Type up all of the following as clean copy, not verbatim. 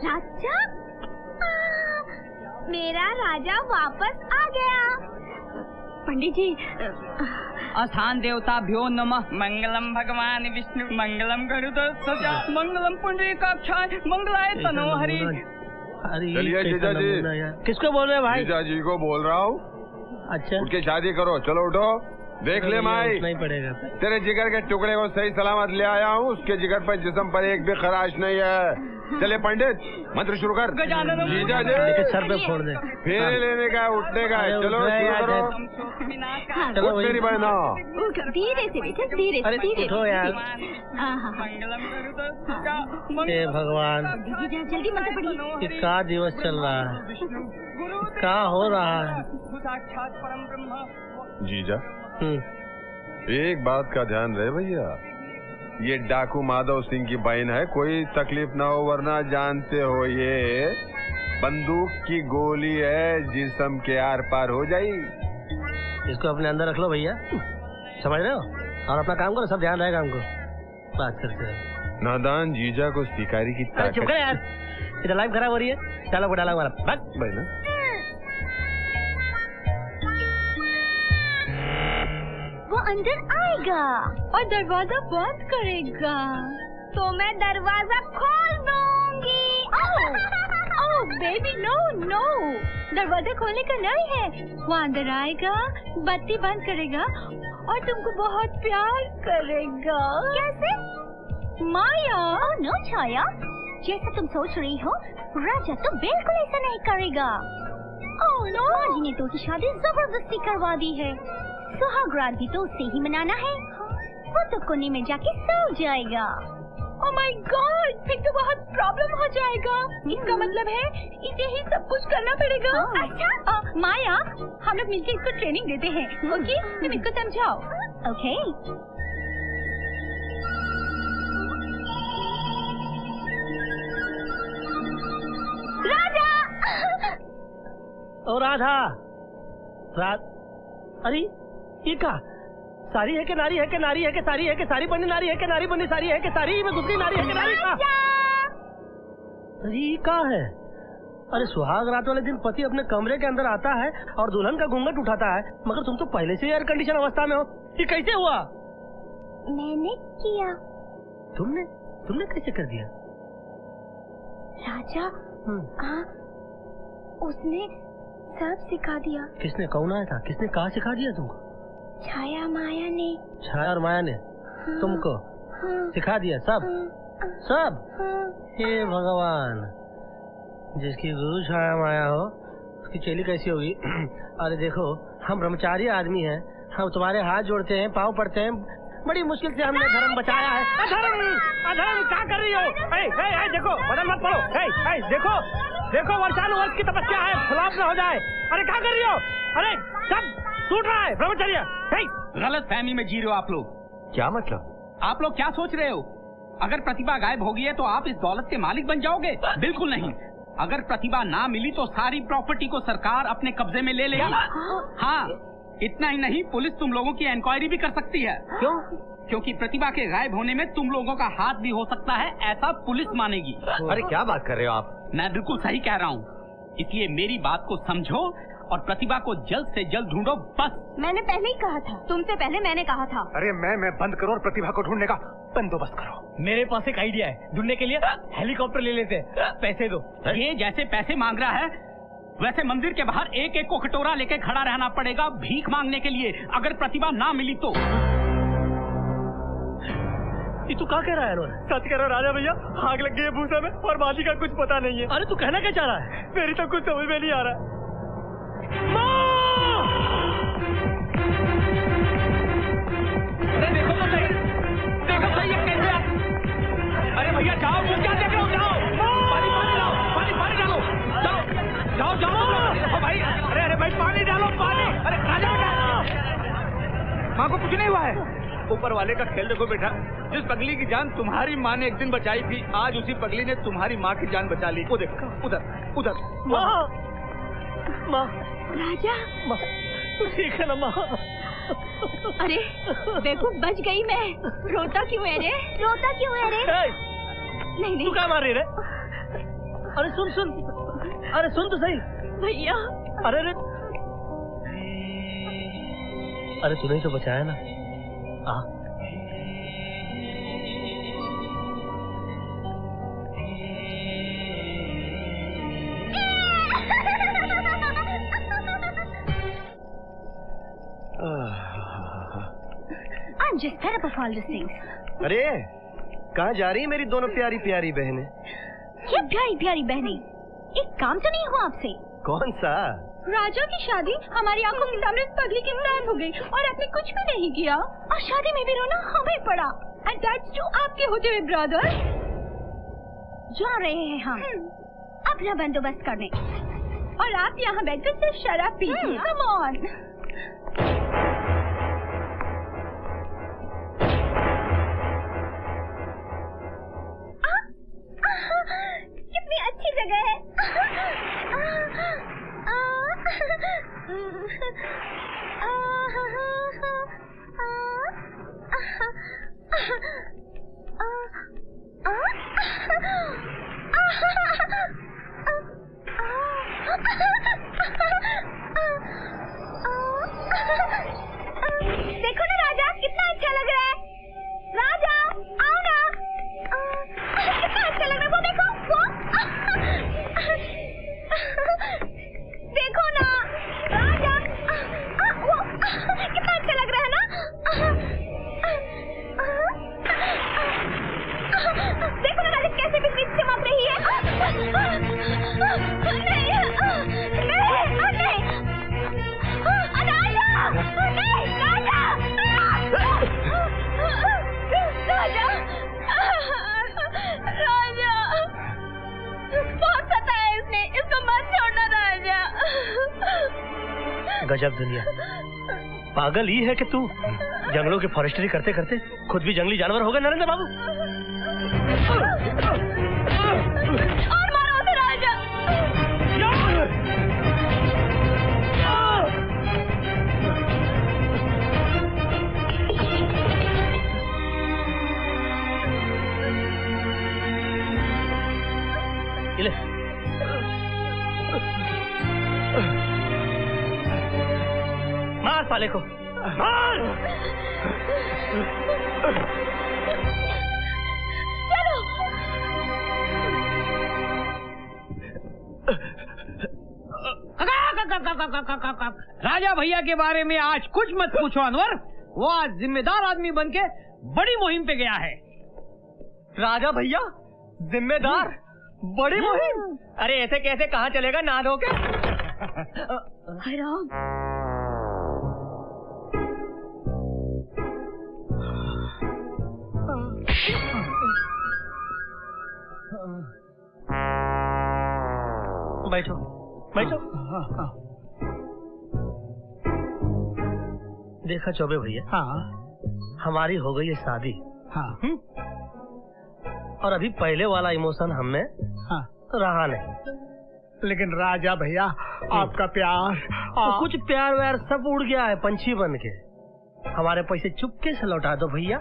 राजा, मेरा राजा वापस आ गया। पंडित जी, अस्थान देवताभ्यो नमः। मंगलम भगवान विष्णु, मंगलम गरुड़ध्वजा, मंगलम पुंडरीकाक्षाय, मंगलाय तनोहरि। चलिए जीजा जी। किसको बोल रहे हैं भाई? जीजा जी को बोल रहा हूँ। अच्छा, उठ के शादी करो। चलो उठो, देख ले माई, नहीं पड़ेगा। तेरे जिगर के टुकड़े को सही सलामत ले आया हूँ। उसके जिगर पर जिस्म पर एक भी खराश नहीं है। चले पंडित, मंत्र शुरू कर। जीजा जी सर पे फोड़ दे। फेरे लेने का, उठने का है। चलो शुरू करो। चलो मेरी बहना, धीरे से बेटा, धीरे से, धीरे उठो यार। हे भगवान, जल्दी मंत्र पढ़िए। ये क्या दिवस चल रहा है, क्या हो रहा है? जीजा एक बात का ध्यान रहे भैया, ये डाकू माधव सिंह की बहन है, कोई तकलीफ ना हो, वरना जानते हो ये बंदूक की गोली है, जिस्म के आर पार हो जाएगी। इसको अपने अंदर रख लो भैया, समझ रहे हो? और अपना काम करो, सब ध्यान रहेगा हमको। बात करते हैं। नादान जीजा को शिकारी की ताकत। चुप कर यार, इधर लाइफ खराब हो रही है। डाला डाला हमारा बस बहना। वो अंदर आएगा और दरवाजा बंद करेगा, तो मैं दरवाजा खोल दूंगी। ओह बेबी, नो नो, दरवाजा खोलने का नहीं है। वो अंदर आएगा, बत्ती बंद करेगा और तुमको बहुत प्यार करेगा। कैसे? माया। ओह नो छाया, जैसा तुम सोच रही हो, राजा तो बिल्कुल ऐसा नहीं करेगा। ओह नो, माजी ने तो उसकी शादी जबरदस्ती करवा दी है। सुहाग रात भी तो उससे ही मनाना है। वो तो कोने में जाके सो जाएगा। ओह माय गॉड, फिर तो बहुत प्रॉब्लम हो जाएगा। इसका मतलब है इसे ही सब कुछ करना पड़ेगा। अच्छा माया, हम लोग मिलकर इसको ट्रेनिंग देते हैं। ओके, तुम इसको समझाओ। ओके। राजा। ओ राधा, अरे ये का सारी है कि नारी है कि नारी है कि सारी है कि सारी बनी नारी है कि नारी बनी सारी है कि सारी में दूसरी नारी है कि नारी का? अरे ये का है? अरे सुहाग रात वाले दिन पति अपने कमरे के अंदर आता है और दुल्हन का घूंघट उठाता है, मगर तुम तो पहले से एयर कंडीशन अवस्था में हो। ये कैसे हुआ? मैंने किया। तुमने कैसे कर दिया? राजा, उसने सब सिखा दिया। किसने? कौन आया था? किसने कहा सिखा दिया तुमको? छाया माया ने। छाया और माया ने तुमको सिखा दिया सब? सब? हे भगवान, जिसकी गुरु छाया माया हो उसकी चेली कैसी होगी? अरे देखो, हम ब्रह्मचारी आदमी हैं, हम तुम्हारे हाथ जोड़ते हैं, पाँव पड़ते हैं, बड़ी मुश्किल से हमने धर्म बचाया है। अधर्म क्या कर रही हो? देखो, बदल मत पड़ो। देखो वर्षानुवर्ष की तपस्या है, खिलाफ न हो जाए। अरे क्या कर रही हो? अरे सब टूट रहा है ब्रह्मचर्य। गलत फहमी में जी रहे हो आप लोग। क्या मतलब? आप लोग क्या सोच रहे हो? अगर प्रतिभा गायब होगी है तो आप इस दौलत के मालिक बन जाओगे? बिल्कुल नहीं। अगर प्रतिभा ना मिली तो सारी प्रॉपर्टी को सरकार अपने कब्जे में ले लेगी। हाँ, इतना ही नहीं, पुलिस तुम लोगों की इंक्वायरी भी कर सकती है। क्यों? क्योंकि प्रतिभा के गायब होने में तुम लोगों का हाथ भी हो सकता है, ऐसा पुलिस मानेगी। अरे क्या बात कर रहे हो आप? मैं बिल्कुल सही कह रहा हूँ, इसलिए मेरी बात को समझो और प्रतिभा को जल्द से जल्द ढूंढो, बस। मैंने पहले ही कहा था, तुमसे पहले मैंने कहा था। अरे मैं बंद करो और प्रतिभा को ढूंढने का बंदोबस्त करो। मेरे पास एक आइडिया है, ढूंढने के लिए हेलीकॉप्टर ले लेते हैं, पैसे दो। ये जैसे पैसे मांग रहा है, वैसे मंदिर के बाहर एक एक को कटोरा लेके खड़ा रहना पड़ेगा भीख मांगने के लिए, अगर प्रतिभा ना मिली तो। ये तू क्या कह रहा है? सच कह रहा राजा भैया, आग लग गई है भूसा में और बाजी का कुछ पता नहीं है। अरे तू कहना क्या चाह रहा है? मेरी तो कुछ समझ में नहीं आ रहा। अरे देखो तो सही, देखो सही है कैसे। अरे भैया जाओ, वो क्या देख रहे हो? जाओ, पानी डालो, पानी डालो, जाओ भाई। अरे भाई पानी डालो, पानी। अरे राजा माँ को कुछ नहीं हुआ है। ऊपर वाले का खेल देखो बेटा, जिस पगली की जान तुम्हारी माँ ने एक दिन बचाई थी, आज उसी पगली ने तुम्हारी माँ की जान बचा ली। वो देखो, उधर। माँ, राजा, ठीक है ना माँ? अरे बेवकूफ, बच गई मैं। रोता क्यों है रे? नहीं तू क्या मार रही रे? अरे सुन सुन, अरे सुन तो सही भैया। अरे अरे तूने ही तो बचाया ना। I'm just fed up of all these things. अरे कहाँ जा रही है मेरी दोनों प्यारी प्यारी बहनें? क्या प्यारी प्यारी बहनें? एक काम तो नहीं हुआ आपसे? कौन सा? राजा की शादी हमारी आंखों के सामने पगली की तरह हो गई और आपने कुछ भी नहीं किया और शादी में भी रोना हमें पड़ा। एंड दैट्स टू आपके होते हुए ब्रदर। जा रहे हैं हम अपना बंदोबस्त करने और आप यहाँ बैठकर सिर्फ शराब पीजिए। Come on. कितनी अच्छी जगह है। देखो ना राजा, कितना अच्छा लग रहा है। राजा आओ ना, कितना अच्छा लग रहा है। वो देखो, वो देखो ना राजा, वो कितना अच्छा लग रहा है ना। देखो ना राजा, कैसे बिजली चमक रही है। नहीं राजा, राजा बहुत सताया इसने, इसको मत छोड़ना राजा। गजब दुनिया। पागल ही है कि तू जंगलों की फॉरेस्ट्री करते करते खुद भी जंगली जानवर हो गए नरेंद्र बाबू। और मारो उसे राजा। ले मार साले को, मार। चलो। राजा भैया के बारे में आज कुछ मत पूछो अनवर। वो आज जिम्मेदार आदमी बनके बड़ी मुहिम पे गया है। राजा भैया जिम्मेदार बड़ी मुहिम? अरे ऐसे कैसे, कहाँ चलेगा ना धो के? हराम। बैठो बैठो। देखा चौबे भैया, हमारी हो गई है शादी। और अभी पहले वाला इमोशन हमें रहा नहीं। लेकिन राजा भैया आपका प्यार तो कुछ प्यार व्यार सब उड़ गया है पंछी बन के। हमारे पैसे चुपके से लौटा दो भैया,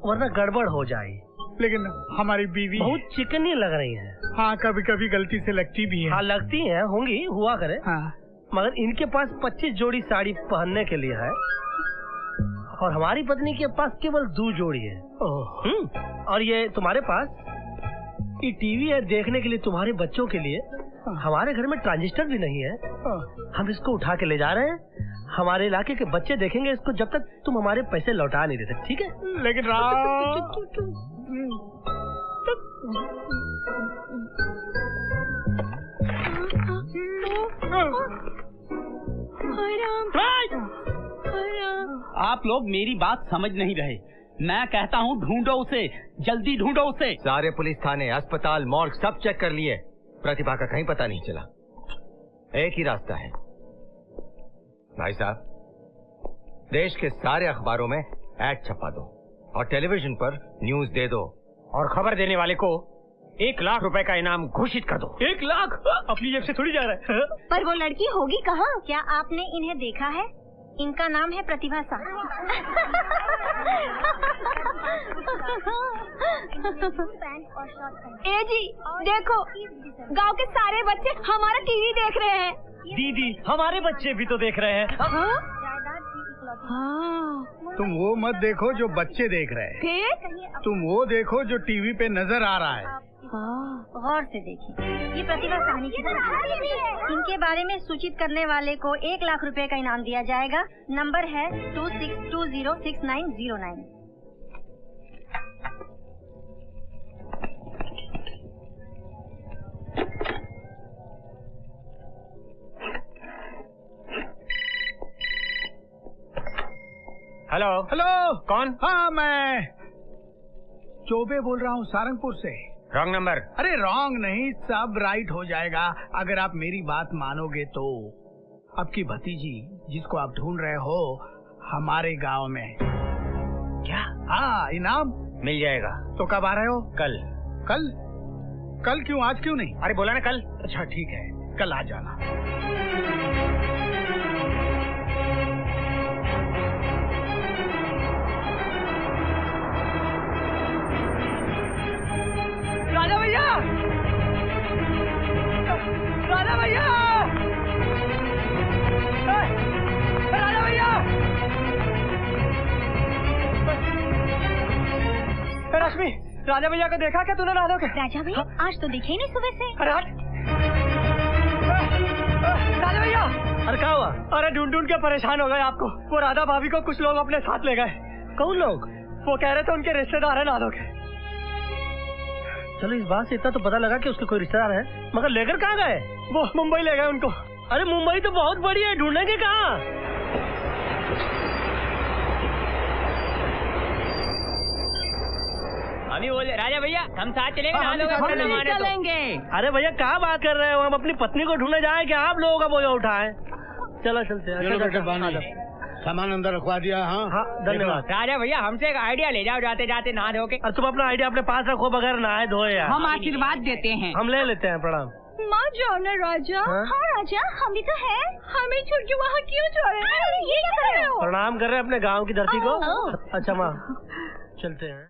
वरना गड़बड़ हो जाएगी। लेकिन हमारी बीवी बहुत चिकनी लग रही है। हाँ, कभी कभी गलती से लगती भी है। हाँ लगती है, होंगी, हुआ करे। हाँ। मगर इनके पास 25 जोड़ी साड़ी पहनने के लिए है और हमारी पत्नी के पास केवल 2 जोड़ी है। और ये तुम्हारे पास ये टीवी है देखने के लिए तुम्हारे बच्चों के लिए। हमारे घर में ट्रांजिस्टर भी नहीं है। हम इसको उठा के ले जा रहे हैं। हमारे इलाके के बच्चे देखेंगे इसको जब तक तुम हमारे पैसे लौटा नहीं देते, ठीक है? लेकिन आप लोग मेरी बात समझ नहीं रहे। मैं कहता हूँ ढूंढो उसे, जल्दी ढूंढो उसे। सारे पुलिस थाने, अस्पताल, मॉर्ग सब चेक कर लिए, प्रतिभा का कहीं पता नहीं चला। एक ही रास्ता है भाई साहब, देश के सारे अखबारों में ऐड छपा दो और टेलीविजन पर न्यूज दे दो और खबर देने वाले को 1 लाख रुपए का इनाम घोषित कर दो। 1 लाख अपनी जेब से थोड़ी जा रहा है। पर वो लड़की होगी कहाँ? क्या आपने इन्हें देखा है? इनका नाम है प्रतिभा साहब। ए जी देखो, गांव के सारे बच्चे हमारा टीवी देख रहे हैं। दीदी हमारे बच्चे भी तो देख रहे हैं। हाँ। तुम वो मत देखो जो बच्चे देख रहे हैं, फिर तुम वो देखो जो टीवी पे नजर आ रहा है। गौर से देखिए, ये प्रतिभा साहनी की तरह इनके बारे में सूचित करने वाले को 1 लाख रुपए का इनाम दिया जाएगा। नंबर है 26206909। हेलो हेलो, कौन? हाँ मैं चौबे बोल रहा हूँ सारंगपुर से। Wrong number. अरे रॉन्ग नहीं, सब राइट हो जाएगा अगर आप मेरी बात मानोगे तो। आपकी भतीजी जिसको आप ढूंढ रहे हो हमारे गांव में। क्या? हाँ, इनाम मिल जाएगा। तो कब आ रहे हो? कल। कल? कल क्यों, आज क्यों नहीं? अरे बोला ना कल। अच्छा ठीक है, कल आ जाना। राजा भैया, राजा भैया, राजा भैया। रश्मि, राजा भैया को देखा क्या तूने? राजा भैया आज तो दिखे ही नहीं सुबह से। अरे हट। राजा भैया, अरे क्या हुआ? अरे ढूंढ ढूंढ के परेशान हो गए आपको। वो राधा भाभी को कुछ लोग अपने साथ ले गए। कौन लोग? वो कह रहे थे उनके रिश्तेदार है नालों के। चलो इस बात से इतना तो पता लगा कि उसके कोई रिश्तेदार है, मगर लेकर कहाँ गए? वो मुंबई ले गए उनको। अरे मुंबई तो बहुत बड़ी है, ढूंढेंगे कहाँ? अभी बोले राजा भैया हम साथ चलेंगे। हम चलेंगे। अरे भैया कहाँ बात कर रहे हो? हम अपनी पत्नी को ढूंढने जाए क्या आप लोगों का बोझा उठाए? चलो चलते हैं। सामान अंदर रखवा दिया। हाँ हाँ धन्यवाद। राजा भैया हमसे एक आइडिया ले जाओ, जाते जाते नहा धो के। और तुम अपना आइडिया अपने पास रखो बगैर नहाए धोए यार। हम आशीर्वाद देते हैं। हम ले लेते हैं, प्रणाम। माँ जाओ ना राजा। हाँ राजा, हम भी तो है। हमें छोड़ के वहाँ क्यों जा रहे हैं? ये क्या कर रहे हो? प्रणाम कर रहे हैं अपने गांव की धरती को। अच्छा माँ चलते हैं।